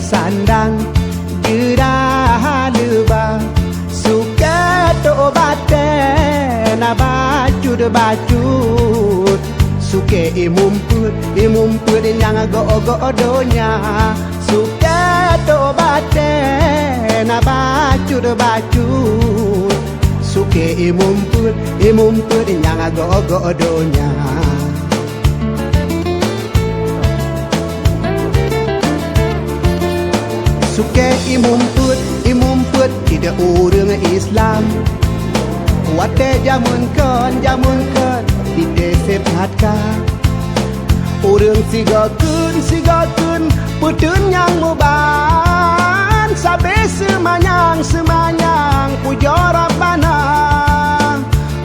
sandang Gerah leba Suka to baten Bacut Suka imumput yang go-go-donya Suka to baten Bacut Suka imumput yang go-go-donya Suka imumput tidak urang Islam Wate jamun kan Tidak sepatkah Urang sigakeun Putun yang muban Sabe semanyang Puja Rabbana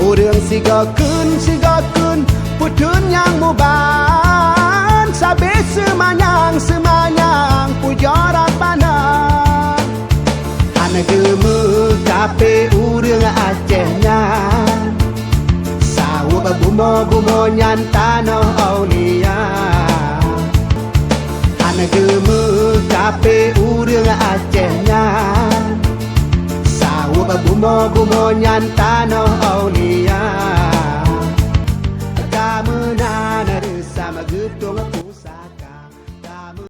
Urang sigakeun Putun yang muban Sabe semanyang Puja Rabbana Anak gemuk kape urang Acehnya Sawah gumo nyantano aulia Anak gemuk kape urang Acehnya Sawah gumo nyantano aulia Kamu nana sama getong pusat